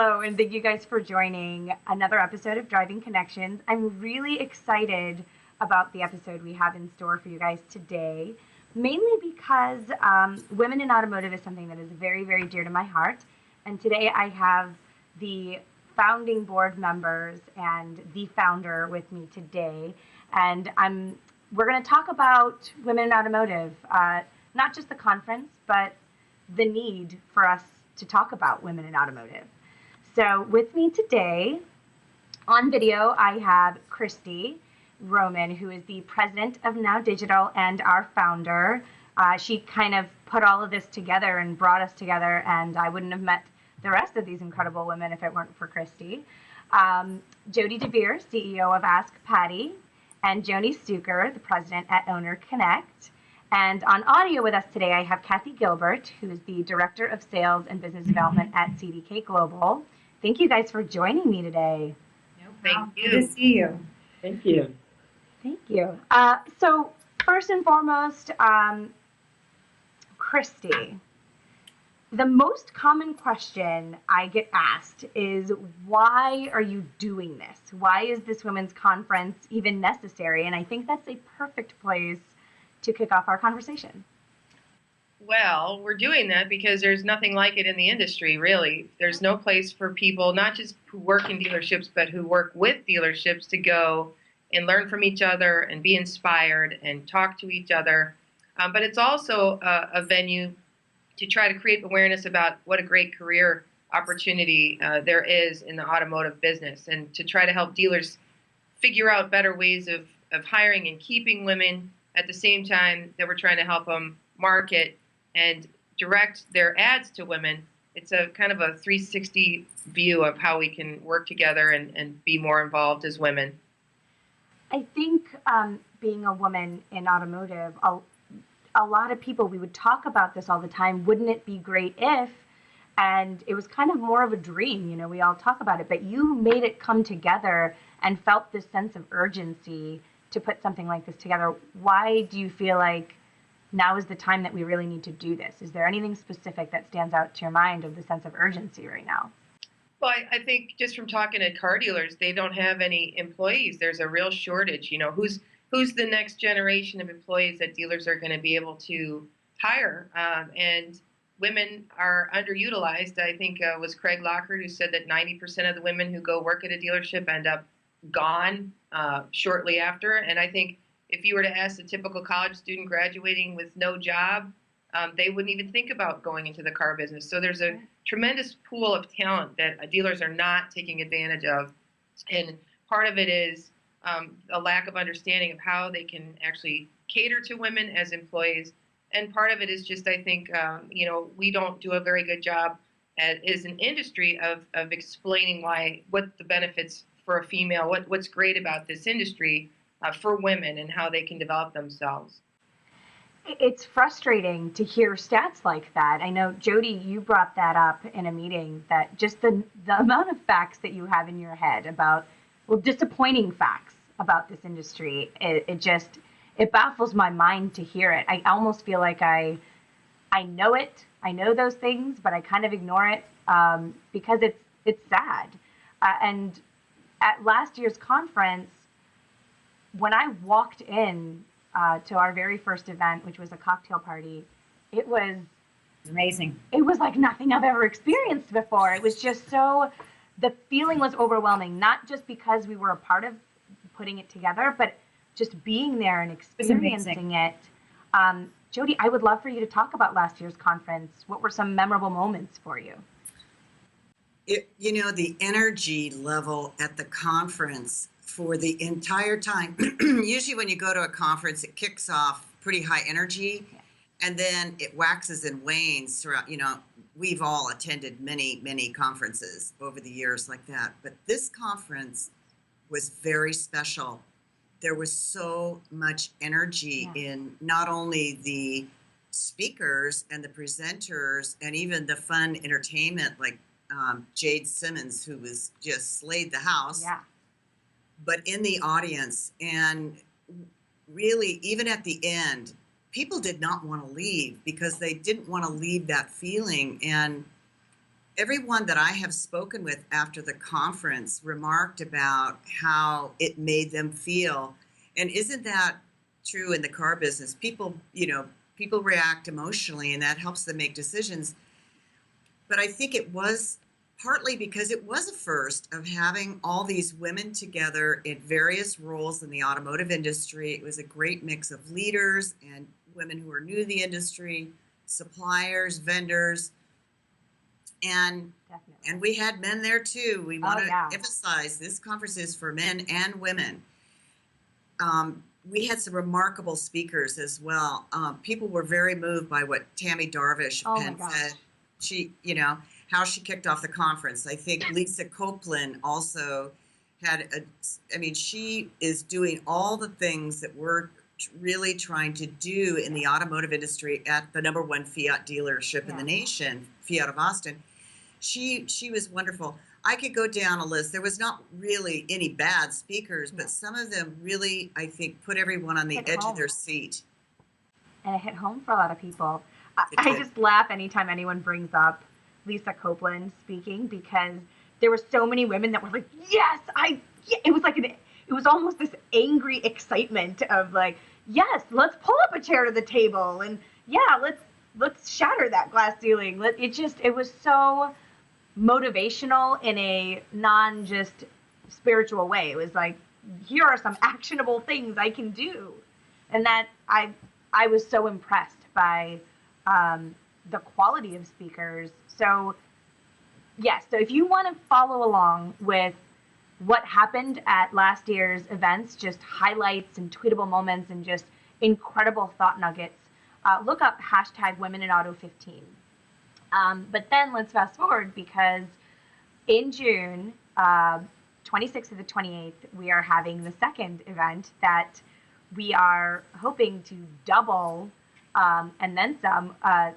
Hello, and thank you guys for joining another episode of Driving Connections. I'm really excited about the episode we have in store for you guys today, mainly because women in automotive is something that is very, very dear to my heart. And today I have the founding board members and the founder with me today. And we're going to talk about women in automotive, not just the conference, but the need for us to talk about women in automotive. So with me today on video, I have Christy Roman, who is the president of Now Digital and our founder. She kind of put all of this together and brought us together, and I wouldn't have met the rest of these incredible women if it weren't for Christy. Jody DeVere, CEO of Ask Patty, and Joni Stuker, the president at Owner Connect. And on audio with us today, I have Kathy Gilbert, who is the Director of Sales and Business Development at CDK Global. Thank you guys for joining me today. No problem. Thank you. Good to see you. Thank you. Thank you. So first and foremost, Christy, the most common question I get asked is, why are you doing this? Why is this women's conference even necessary? And I think that's a perfect place to kick off our conversation. Well, we're doing that because there's nothing like it in the industry, really. There's no place for people, not just who work in dealerships, but who work with dealerships to go and learn from each other and be inspired and talk to each other. But it's also a venue to try to create awareness about what a great career opportunity there is in the automotive business, and to try to help dealers figure out better ways of hiring and keeping women at the same time that we're trying to help them market and direct their ads to women. It's a kind of a 360 view of how we can work together and be more involved as women. I think being a woman in automotive, a lot of people, we would talk about this all the time. Wouldn't it be great if? And it was kind of more of a dream, you know, we all talk about it, but you made it come together and felt this sense of urgency to put something like this together. Why do you feel like now is the time that we really need to do this? Is there anything specific that stands out to your mind of the sense of urgency right now? Well, I think just from talking to car dealers, they don't have any employees. There's a real shortage. You know, who's the next generation of employees that dealers are going to be able to hire? And women are underutilized. I think it was Craig Lockhart who said that 90% of the women who go work at a dealership end up gone shortly after. And I think if you were to ask a typical college student graduating with no job, they wouldn't even think about going into the car business. So there's a tremendous pool of talent that dealers are not taking advantage of. And part of it is a lack of understanding of how they can actually cater to women as employees. And part of it is just, I think, we don't do a very good job as an industry of explaining what the benefits for a female, what's great about this industry for women and how they can develop themselves. It's frustrating to hear stats like that. I know, Jody, you brought that up in a meeting, that just the amount of facts that you have in your head about, well, disappointing facts about this industry, it baffles my mind to hear it. I almost feel like I know it, I know those things, but I kind of ignore it because it's sad. And at last year's conference, when I walked in to our very first event, which was a cocktail party, it was amazing. It was like nothing I've ever experienced before. It was just the feeling was overwhelming, not just because we were a part of putting it together, but just being there and experiencing it. Jody, I would love for you to talk about last year's conference. What were some memorable moments for you? The energy level at the conference for the entire time. Usually when you go to a conference, it kicks off pretty high energy, and then it waxes and wanes throughout. We've all attended many, many conferences over the years like that, but this conference was very special. There was so much energy in not only the speakers and the presenters and even the fun entertainment, like Jade Simmons, who was just slayed the house, but in the audience. And really, even at the end, people did not want to leave because they didn't want to leave that feeling. And everyone that I have spoken with after the conference remarked about how it made them feel. And isn't that true in the car business? People, people react emotionally and that helps them make decisions. But I think it was partly because it was a first of having all these women together in various roles in the automotive industry. It was a great mix of leaders and women who are new to the industry, suppliers, vendors, and Definitely. and we had men there too. We want to yeah. emphasize this conference is for men and women. We had some remarkable speakers as well. People were very moved by what Tammy Darvish Oh my Penn gosh. said. She, how she kicked off the conference. I think Lisa Copeland also had she is doing all the things that we're really trying to do in the automotive industry at the number one Fiat dealership in the nation, Fiat of Austin. She was wonderful. I could go down a list. There was not really any bad speakers, but some of them really, I think, put everyone on the edge of their seat. And it hit home for a lot of people. I just laugh anytime anyone brings up Lisa Copeland speaking, because there were so many women that were like, yes, it was like it was almost this angry excitement of like, yes, let's pull up a chair to the table, and yeah, let's shatter that glass ceiling. It was so motivational in a non just spiritual way. It was like, here are some actionable things I can do. And that I was so impressed by the quality of speakers. So yes, so if you want to follow along with what happened at last year's events, just highlights and tweetable moments and just incredible thought nuggets, look up #WomenInAuto15. But then let's fast forward, because in June 26th to the 28th, we are having the second event that we are hoping to double and then some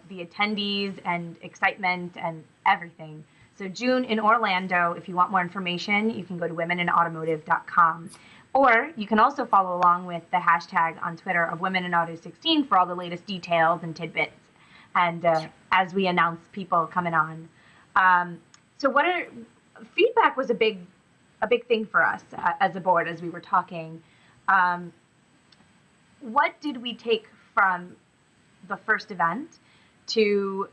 the attendees and excitement and everything. So June in Orlando. If you want more information, you can go to womeninautomotive.com. Or you can also follow along with the hashtag on Twitter of WomenInAuto16 for all the latest details and tidbits. And as we announce people coming on. So feedback was a big thing for us as a board as we were talking. What did we take from the first event to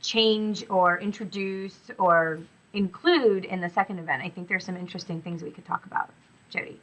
change or introduce or include in the second event? I think there's some interesting things we could talk about, Jody.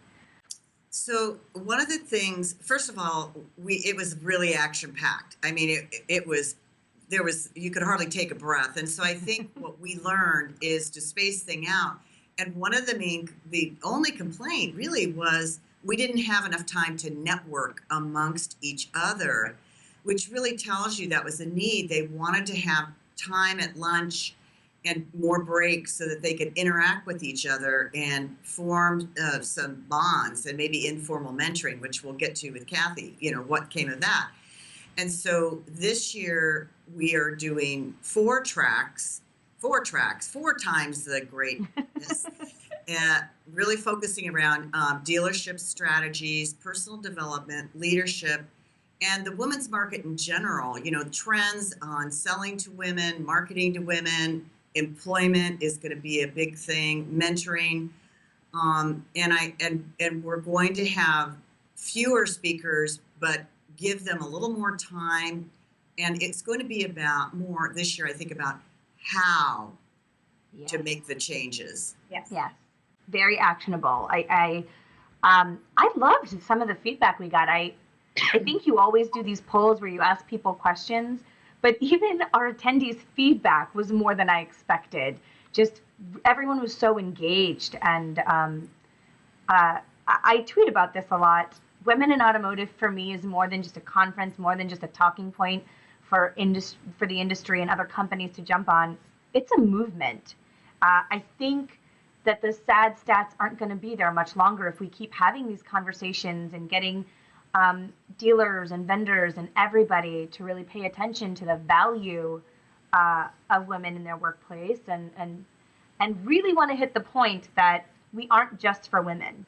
So one of the things, first of all, it was really action packed. I mean, you could hardly take a breath. And so I think what we learned is to space things out. And one of the only complaint really was we didn't have enough time to network amongst each other, which really tells you that was a need. They wanted to have time at lunch and more breaks so that they could interact with each other and form some bonds and maybe informal mentoring, which we'll get to with Kathy, what came of that. And so this year we are doing 4 tracks, 4 times the greatness, really focusing around dealership strategies, personal development, leadership, and the women's market in general. Trends on selling to women, marketing to women, employment is going to be a big thing, mentoring, and we're going to have fewer speakers, but give them a little more time. And it's going to be about more this year, I think, about how to make the changes. Yes. Very actionable. I loved some of the feedback we got. I think you always do these polls where you ask people questions, but even our attendees' feedback was more than I expected. Just everyone was so engaged, and I tweet about this a lot. Women in Automotive for me is more than just a conference, more than just a talking point for the industry and other companies to jump on. It's a movement. I think that the sad stats aren't going to be there much longer if we keep having these conversations and getting dealers and vendors and everybody to really pay attention to the value of women in their workplace and really want to hit the point that we aren't just for women.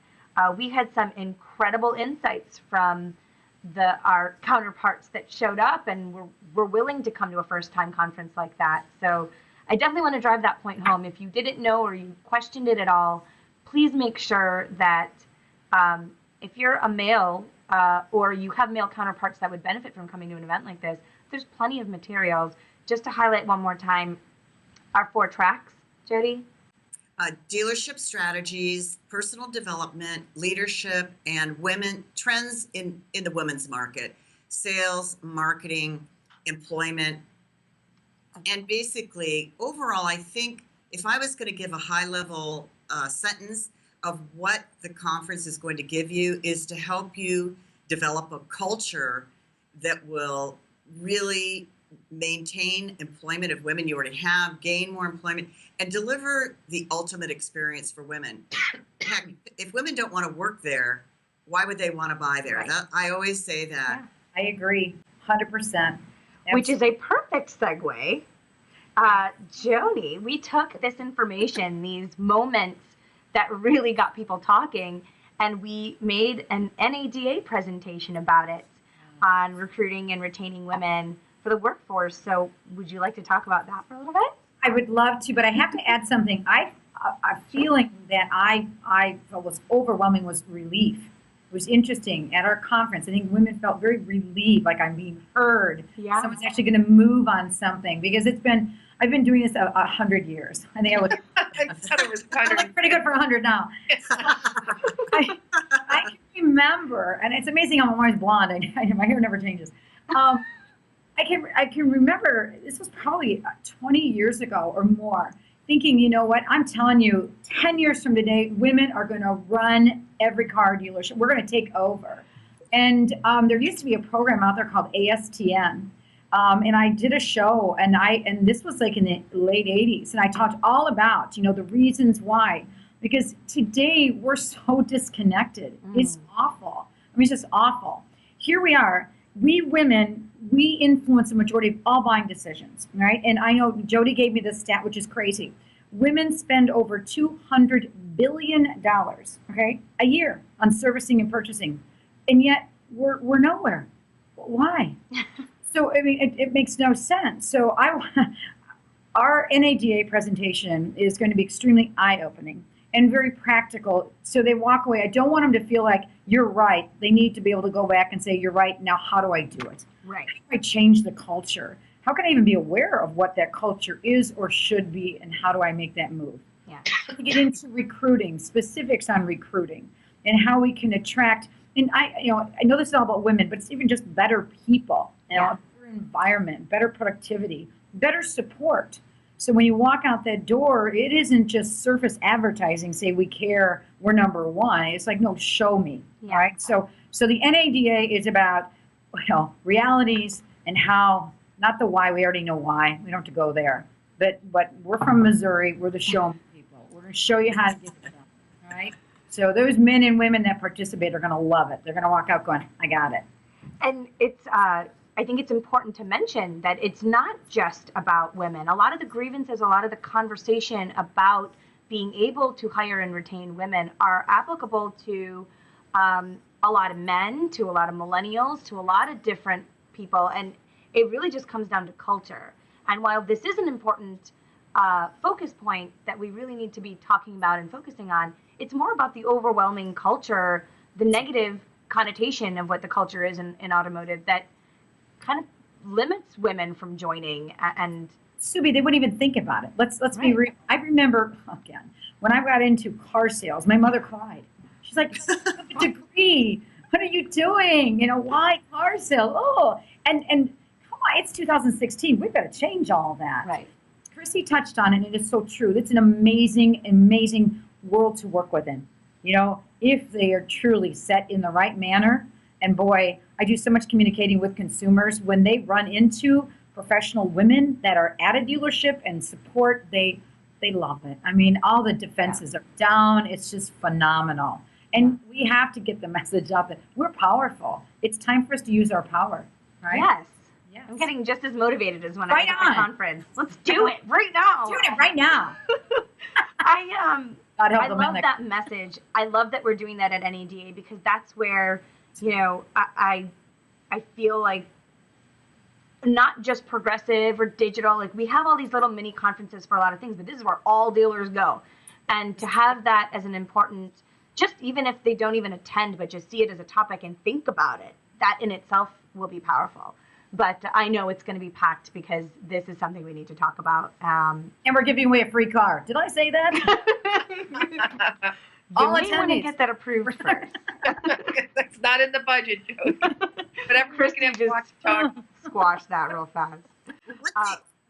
We had some incredible insights from our counterparts that showed up and were willing to come to a first-time conference like that. So I definitely want to drive that point home. If you didn't know or you questioned it at all, please make sure that if you're a male or you have male counterparts that would benefit from coming to an event like this, there's plenty of materials. Just to highlight one more time, our 4 tracks, Jody? Dealership strategies, personal development, leadership, and women trends in the women's market, sales, marketing, employment. And basically, overall, I think if I was going to give a high-level sentence of what the conference is going to give you is to help you develop a culture that will really maintain employment of women you already have, gain more employment, and deliver the ultimate experience for women. Heck, if women don't want to work there, why would they want to buy there? Right. I always say that. Yeah, I agree, 100%. Which is a perfect segue. Jody, we took this information, these moments that really got people talking, and we made an NADA presentation about it on recruiting and retaining women for the workforce. So would you like to talk about that for a little bit? I would love to, but I have to add something. A feeling that I felt was overwhelming was relief. It was interesting at our conference. I think women felt very relieved, like I'm being heard. Yeah. Someone's actually going to move on something, because I've been doing this 100 years. I think I thought it was I'm pretty good for 100 now. I can remember, and it's amazing how I'm always blonde. My hair never changes. I can remember, this was probably 20 years ago or more, thinking, you know what, I'm telling you, 10 years from today, women are going to run every car dealership. We're going to take over. And there used to be a program out there called ASTN. And I did a show, and this was like in the late 80s, and I talked all about, the reasons why. Because today we're so disconnected. It's awful. I mean, it's just awful. Here we are. We women, we influence the majority of all buying decisions, right? And I know Jody gave me this stat, which is crazy. Women spend over $200 billion, okay, a year on servicing and purchasing. And yet we're nowhere. Why? So, I mean, it makes no sense. So our NADA presentation is going to be extremely eye-opening and very practical. So they walk away. I don't want them to feel like you're right. They need to be able to go back and say, you're right. Now, how do I do it? Right. How do I change the culture? How can I even be aware of what that culture is or should be, and how do I make that move? Yeah. To get into recruiting, specifics on recruiting, and how we can attract. And I know this is all about women, but it's even just better people, better environment, better productivity, better support. So when you walk out that door, it isn't just surface advertising, say we care, we're number one. It's like, no, show me, right? So the NADA is about, realities and how, not the why, we already know why, we don't have to go there. But we're from Missouri, we're the show me people. We're going to show you how to get it done, right? So those men and women that participate are going to love it. They're going to walk out going, I got it. And it's, I think it's important to mention that it's not just about women. A lot of the grievances, a lot of the conversation about being able to hire and retain women are applicable to a lot of men, to a lot of millennials, to a lot of different people. And it really just comes down to culture. And while this is an important focus point that we really need to be talking about and focusing on, it's more about the overwhelming culture, the negative connotation of what the culture is in automotive that kind of limits women from joining. And Subi, they wouldn't even think about it. Let's be real. I remember, again, when I got into car sales, my mother cried. She's like, you have a degree. What are you doing? Why car sales? Oh, and come on, it's 2016. We've got to change all that. Right. Chrissy touched on it, and it is so true. It's an amazing, amazing world to work within. If they are truly set in the right manner. And boy, I do so much communicating with consumers. When they run into professional women that are at a dealership and support, they love it. I mean, all the defenses are down. It's just phenomenal. And we have to get the message out that we're powerful. It's time for us to use our power, right? Yes. Yes. I'm getting just as motivated as when I Right was at the on. conference. Let's do it right now. Doing it right now. God help I the love men that message. I love that we're doing that at NADA because that's where, I feel like not just progressive or digital. Like we have all these little mini conferences for a lot of things, but this is where all dealers go. And to have that as an important, just even if they don't even attend, but just see it as a topic and think about it, that in itself will be powerful. But I know it's going to be packed because this is something we need to talk about. And we're giving away a free car. Did I say that? You may want to get that approved first. That's not in the budget, Jody. Whatever Christy we can just squash that real fast.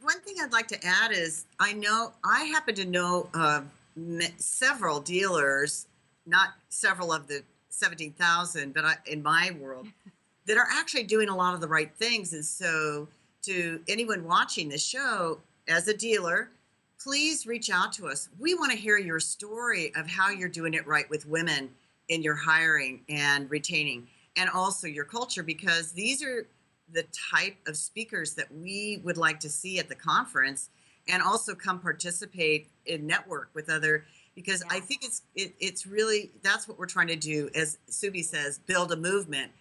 One thing I'd like to add is I happen to know several dealers, not several of the 17,000, but in my world, that are actually doing a lot of the right things. And so to anyone watching the show as a dealer, please reach out to us. We want to hear your story of how you're doing it right with women in your hiring and retaining, and also your culture, because these are the type of speakers that we would like to see at the conference, and also come participate in network with other, because I think it's really, that's what we're trying to do, as Subi says, build a movement.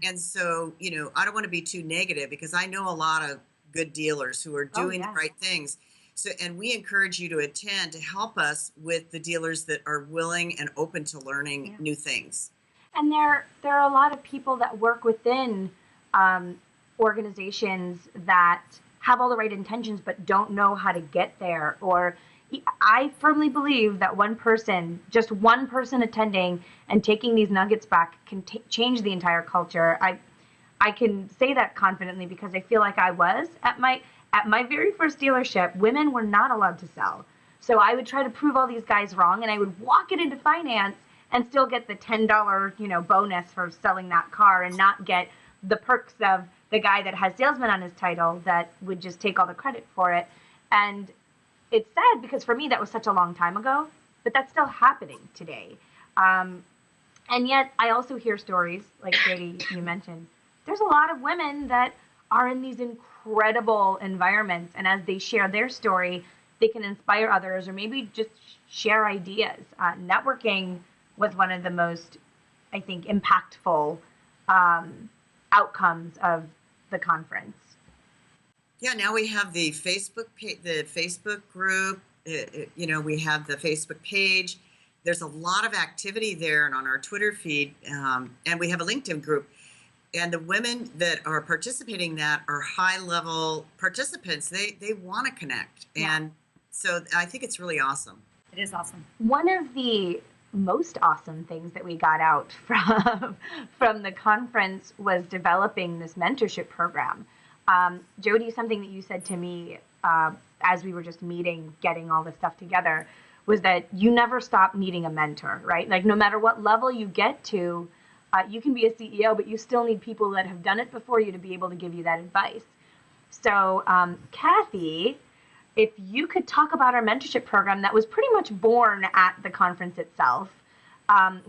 And so, I don't want to be too negative, because I know a lot of good dealers who are doing the right things. So, and we encourage you to attend to help us with the dealers that are willing and open to learning new things. And there are a lot of people that work within organizations that have all the right intentions but don't know how to get there. Or I firmly believe that just one person attending and taking these nuggets back can change the entire culture. I can say that confidently because I feel like I was at my very first dealership. Women were not allowed to sell. So I would try to prove all these guys wrong, and I would walk it into finance and still get the $10, bonus for selling that car, and not get the perks of the guy that has salesman on his title that would just take all the credit for it. And it's sad because for me that was such a long time ago, but that's still happening today. And yet I also hear stories like Jody, you mentioned. There's a lot of women that are in these incredible environments, and as they share their story, they can inspire others or maybe just share ideas. Networking was one of the most, I think, impactful outcomes of the conference. Yeah, now we have the Facebook group. We have the Facebook page. There's a lot of activity there and on our Twitter feed, and we have a LinkedIn group. And the women that are participating in that are high-level participants. They want to connect, and so I think it's really awesome. It is awesome. One of the most awesome things that we got out from the conference was developing this mentorship program. Jody, something that you said to me as we were just meeting, getting all this stuff together, was that you never stop needing a mentor, right? Like no matter what level you get to, you can be a CEO, but you still need people that have done it before you to be able to give you that advice. So, Kathy, if you could talk about our mentorship program that was pretty much born at the conference itself,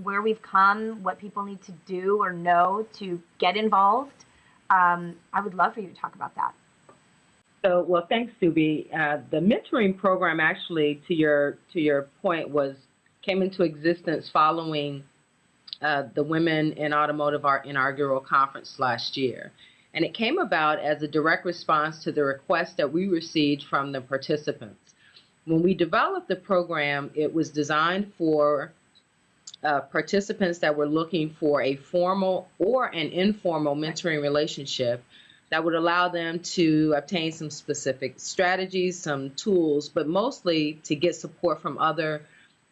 where we've come, what people need to do or know to get involved, I would love for you to talk about that. So, well, thanks, Subi. The mentoring program, actually, to your point, came into existence following the Women in Automotive, our inaugural conference last year. And it came about as a direct response to the request that we received from the participants. When we developed the program, it was designed for participants that were looking for a formal or an informal mentoring relationship that would allow them to obtain some specific strategies, some tools, but mostly to get support from other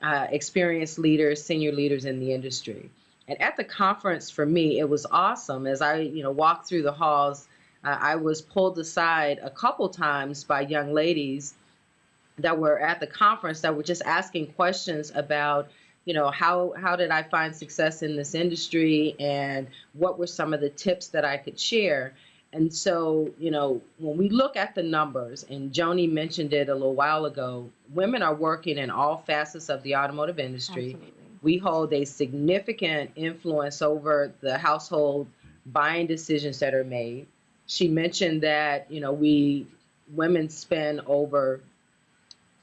experienced leaders, senior leaders in the industry. And at the conference, for me, it was awesome. As I, walked through the halls, I was pulled aside a couple times by young ladies that were at the conference that were just asking questions about, how did I find success in this industry, and what were some of the tips that I could share. And so, when we look at the numbers, and Joni mentioned it a little while ago, women are working in all facets of the automotive industry. Absolutely. We hold a significant influence over the household buying decisions that are made. She mentioned that, women spend over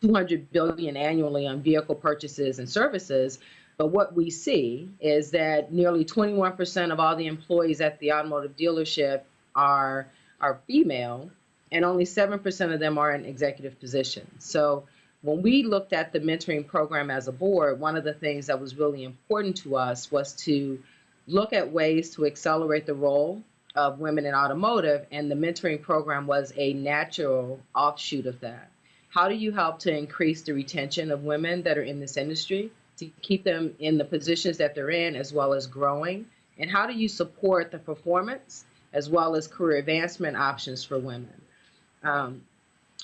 $200 billion annually on vehicle purchases and services. But what we see is that nearly 21% of all the employees at the automotive dealership are are female, and only 7% of them are in executive positions. So when we looked at the mentoring program as a board, one of the things that was really important to us was to look at ways to accelerate the role of women in automotive, and the mentoring program was a natural offshoot of that. How do you help to increase the retention of women that are in this industry, to keep them in the positions that they're in as well as growing? And how do you support the performance as well as career advancement options for women?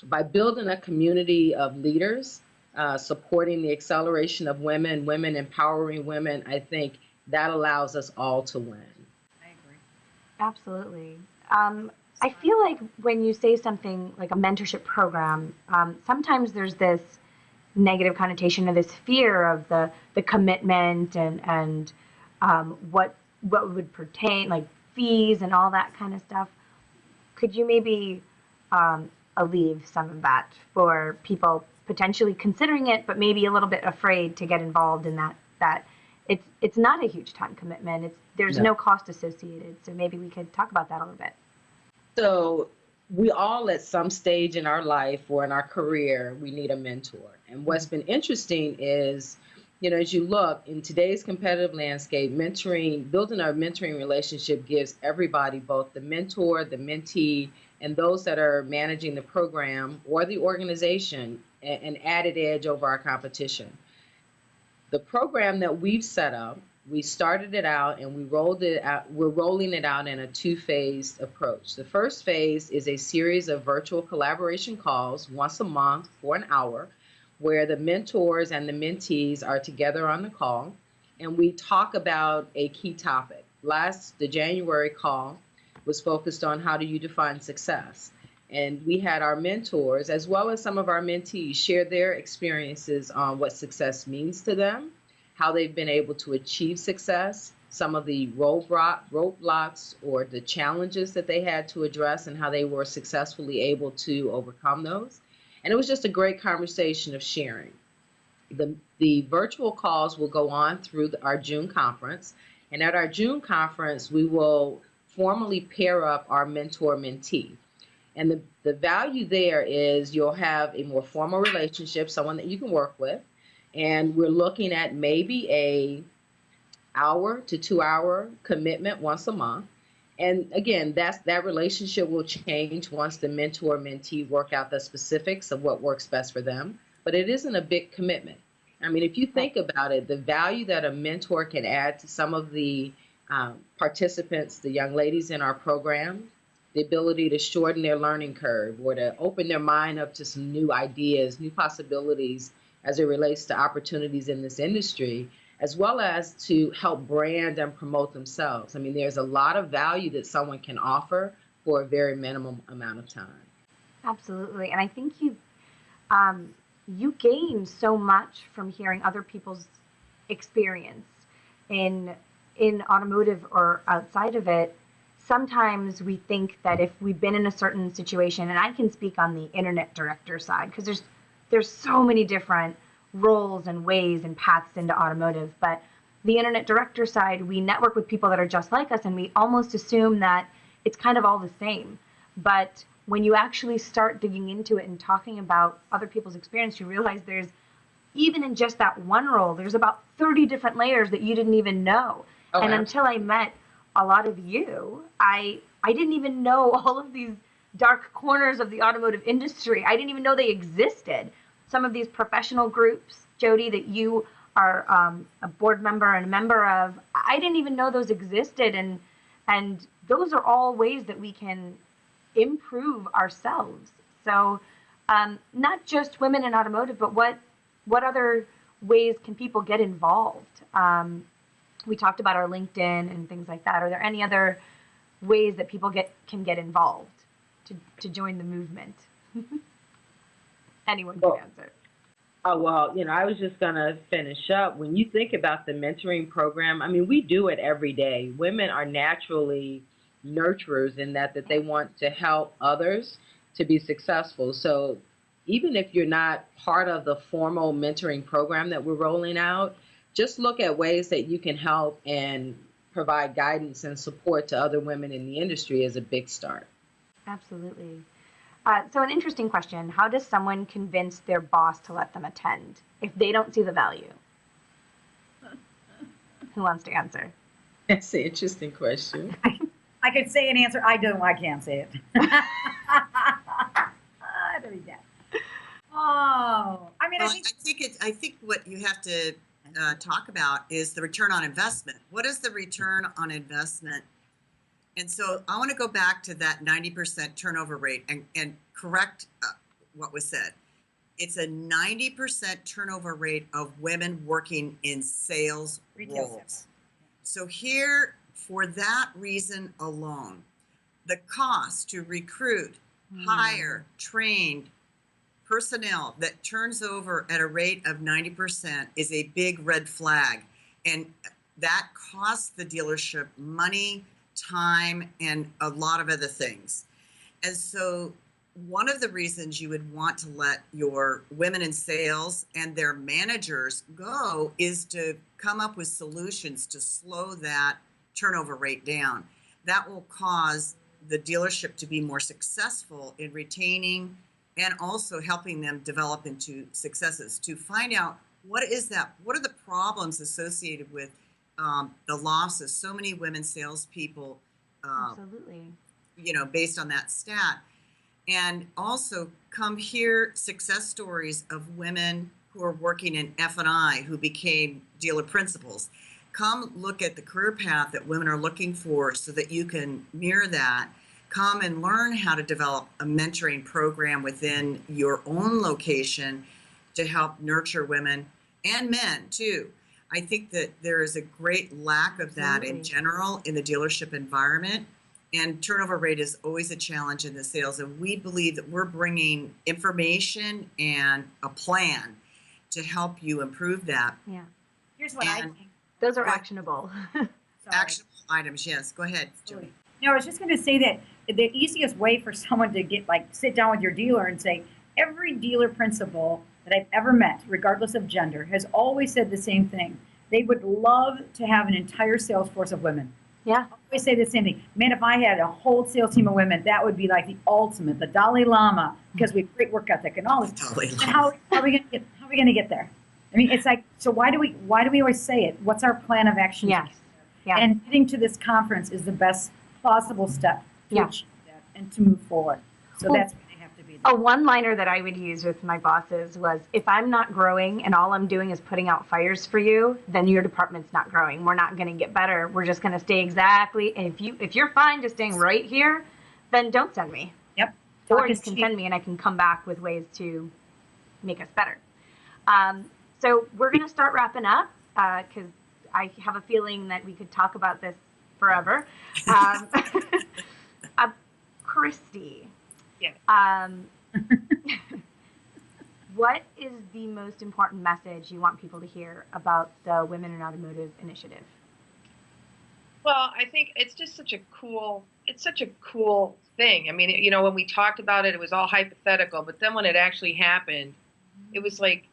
By building a community of leaders, supporting the acceleration of women, women empowering women, I think that allows us all to win. I agree. Absolutely. I feel like when you say something like a mentorship program, sometimes there's this negative connotation or this fear of the commitment and what would pertain, like fees and all that kind of stuff. Could you maybe alleviate some of that for people potentially considering it, but maybe a little bit afraid to get involved in that it's not a huge time commitment. There's no cost associated. So maybe we could talk about that a little bit. So we all at some stage in our life or in our career, we need a mentor. And what's been interesting is, as you look in today's competitive landscape, building a mentoring relationship gives everybody, both the mentor, the mentee, and those that are managing the program or the organization, an added edge over our competition. The program that we've set up, we started it out and we rolled it out. We're rolling it out in a two-phased approach. The first phase is a series of virtual collaboration calls once a month for an hour, where the mentors and the mentees are together on the call, and we talk about a key topic. The January call was focused on how do you define success. And we had our mentors, as well as some of our mentees, share their experiences on what success means to them, how they've been able to achieve success, some of the roadblocks or the challenges that they had to address, and how they were successfully able to overcome those. And it was just a great conversation of sharing. The virtual calls will go on through our June conference. And at our June conference, we will formally pair up our mentor-mentee. And the value there is you'll have a more formal relationship, someone that you can work with. And we're looking at maybe a hour to 2 hour commitment once a month. And again, that relationship will change once the mentor-mentee work out the specifics of what works best for them. But it isn't a big commitment. I mean, if you think about it, the value that a mentor can add to some of the participants, the young ladies in our program, the ability to shorten their learning curve or to open their mind up to some new ideas, new possibilities as it relates to opportunities in this industry, as well as to help brand and promote themselves. I mean, there's a lot of value that someone can offer for a very minimum amount of time. Absolutely. And I think you gain so much from hearing other people's experience in automotive or outside of it. Sometimes we think that if we've been in a certain situation, and I can speak on the internet director side, because there's so many different roles and ways and paths into automotive, but the internet director side, we network with people that are just like us, and we almost assume that it's kind of all the same. But when you actually start digging into it and talking about other people's experience, you realize there's, even in just that one role, there's about 30 different layers that you didn't even know. Oh, and until I met a lot of you, I didn't even know all of these dark corners of the automotive industry. I didn't even know they existed. Some of these professional groups, Jody, that you are a board member and a member of, I didn't even know those existed. And those are all ways that we can improve ourselves. So not just women in automotive, but what other ways can people get involved? We talked about our LinkedIn and things like that. Are there any other ways that people can get involved to join the movement? Anyone can answer. Oh, well, I was just going to finish up. When you think about the mentoring program, I mean, we do it every day. Women are naturally nurturers in that they want to help others to be successful. So even if you're not part of the formal mentoring program that we're rolling out, just look at ways that you can help and provide guidance and support to other women in the industry is a big start. Absolutely. So an interesting question. How does someone convince their boss to let them attend if they don't see the value? Who wants to answer? That's an interesting question. I could say an answer. I don't. I can't say it. That'd be dead. Oh, I mean, Well, I think what you have to talk about is the return on investment. What is the return on investment? And so I want to go back to that 90% turnover rate and correct what was said. It's a 90% turnover rate of women working in sales Retail roles. sales. So here, for that reason alone, the cost to recruit, hire, trained personnel that turns over at a rate of 90% is a big red flag. And that costs the dealership money, time, and a lot of other things. And so one of the reasons you would want to let your women in sales and their managers go is to come up with solutions to slow that turnover rate down. That will cause the dealership to be more successful in retaining and also helping them develop into successes. To find out what are the problems associated with the loss of so many women salespeople, Absolutely. based on that stat. And also come hear success stories of women who are working in F&I who became dealer principals. Come look at the career path that women are looking for so that you can mirror that. Come and learn how to develop a mentoring program within your own location to help nurture women and men too. I think that there is a great lack of that in general in the dealership environment, and turnover rate is always a challenge in the sales. And we believe that we're bringing information and a plan to help you improve that. Yeah. Here's what I think. Those are actionable. Sorry. Actionable items, yes. Go ahead, Julie. Absolutely. No, I was just going to say that the easiest way for someone to sit down with your dealer and say, every dealer principal that I've ever met, regardless of gender, has always said the same thing. They would love to have an entire sales force of women. Yeah. I always say the same thing. Man, if I had a whole sales team of women, that would be like the ultimate, the Dalai Lama, because we have great work ethic and all this. Dalai And Lama. how are we going to get there? I mean, it's like, so why do we always say it? What's our plan of action? Yes. Yeah. And getting to this conference is the best plausible step to achieve that and to move forward. So that's what they have to be. A one-liner that I would use with my bosses was, if I'm not growing and all I'm doing is putting out fires for you, then your department's not growing. We're not going to get better. We're just going to stay exactly. And if you're fine just staying right here, then don't send me. Yep. Or you can send me and I can come back with ways to make us better. So we're going to start wrapping up because I have a feeling that we could talk about this forever. Christy. Yeah. What is the most important message you want people to hear about the Women in Automotive initiative? Well, I think it's just such a cool thing. I mean, when we talked about it, it was all hypothetical, but then when it actually happened, it was like,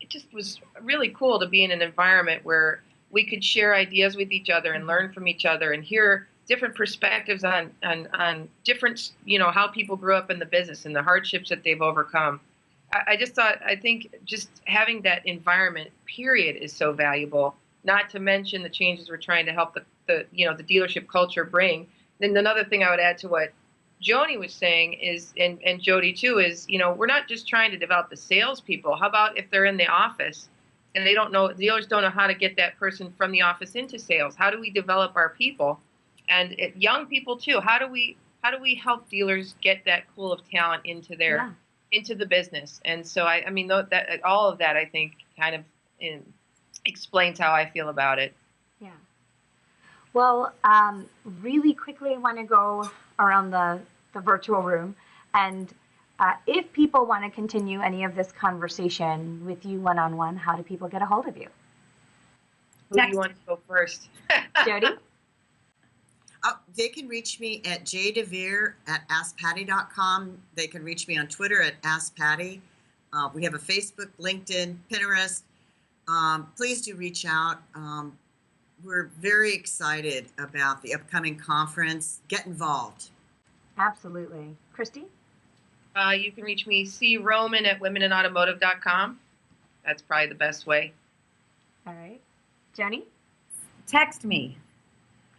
it just was really cool to be in an environment where we could share ideas with each other and learn from each other and hear different perspectives on different, how people grew up in the business and the hardships that they've overcome. I think just having that environment, period, is so valuable, not to mention the changes we're trying to help the dealership culture bring. Then another thing I would add to what Joni was saying is, and Jody too, is, we're not just trying to develop the salespeople. How about if they're in the office and dealers don't know how to get that person from the office into sales? How do we develop our people? And young people too. How do we help dealers get that pool of talent into the business? And so I mean that all of that I think kind of explains how I feel about it. Yeah. Well, really quickly, I want to go around the virtual room, and if people want to continue any of this conversation with you one-on-one, how do people get a hold of you? Who do you want to go first? Jody? They can reach me at jdevere@askpatty.com. They can reach me on Twitter at AskPatty. We have a Facebook, LinkedIn, Pinterest. Please do reach out. We're very excited about the upcoming conference. Get involved. Absolutely. Christy? You can reach me, C. Roman at womeninautomotive.com. That's probably the best way. All right. Jenny? Text me.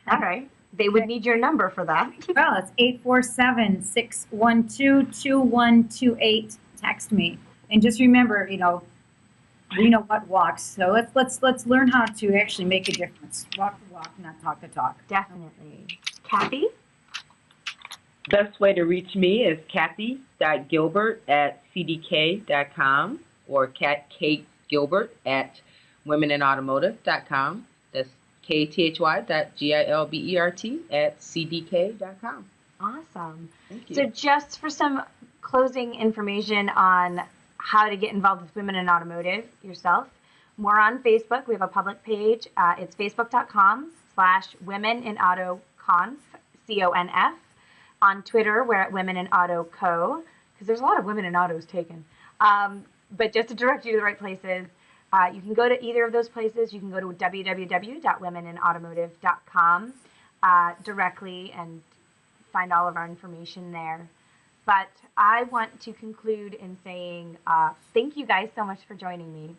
All right. They would need your number for that. Well, it's 847-612-2128. Text me. And just remember, we know what walks. So let's learn how to actually make a difference. Walk the walk, not talk the talk. Definitely. Kathy? Best way to reach me is kathy.gilbert@cdk.com or Gilbert at womeninautomotive.com. That's kathy.gilbert@cdk.com. Awesome. Thank you. So just for some closing information on how to get involved with Women in Automotive yourself, we're on Facebook. We have a public page. It's facebook.com/womeninautoconf, CONF. On Twitter, we're at Women in Auto Co. Because there's a lot of women in autos taken. But just to direct you to the right places, you can go to either of those places. You can go to www.womeninautomotive.com directly and find all of our information there. But I want to conclude in saying thank you guys so much for joining me.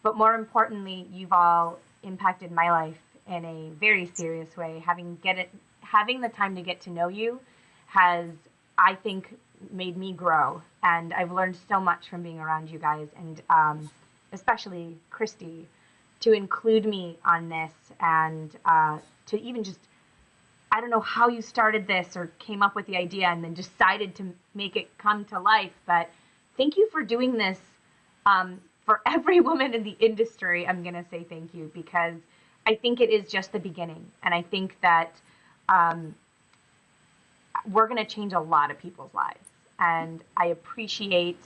But more importantly, you've all impacted my life in a very serious way. Having the time to get to know you has, I think, made me grow. And I've learned so much from being around you guys, and especially Christy, to include me on this and to even just, I don't know how you started this or came up with the idea and then decided to make it come to life. But thank you for doing this. For every woman in the industry, I'm going to say thank you, because I think it is just the beginning. And I think that we're going to change a lot of people's lives. And I appreciate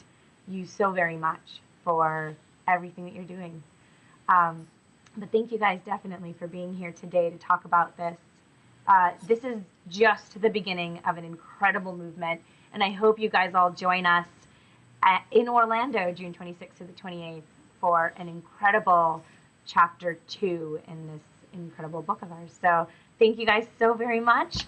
you so very much for everything that you're doing. But thank you guys definitely for being here today to talk about this. This is just the beginning of an incredible movement. And I hope you guys all join us in Orlando, June 26th to the 28th, for an incredible chapter 2 in this incredible book of ours. So thank you guys so very much.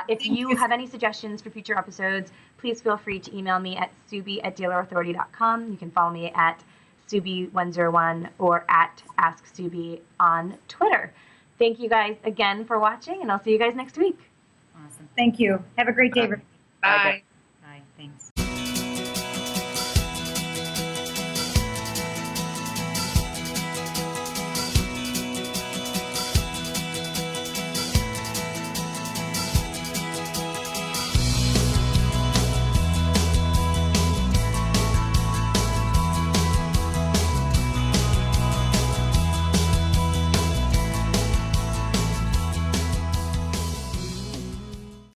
If you have any suggestions for future episodes, please feel free to email me at subi@dealerauthority.com. You can follow me at subi101 or at asksubi on Twitter. Thank you guys again for watching, and I'll see you guys next week. Awesome. Thank you. Have a great day. Bye. Bye. Thanks.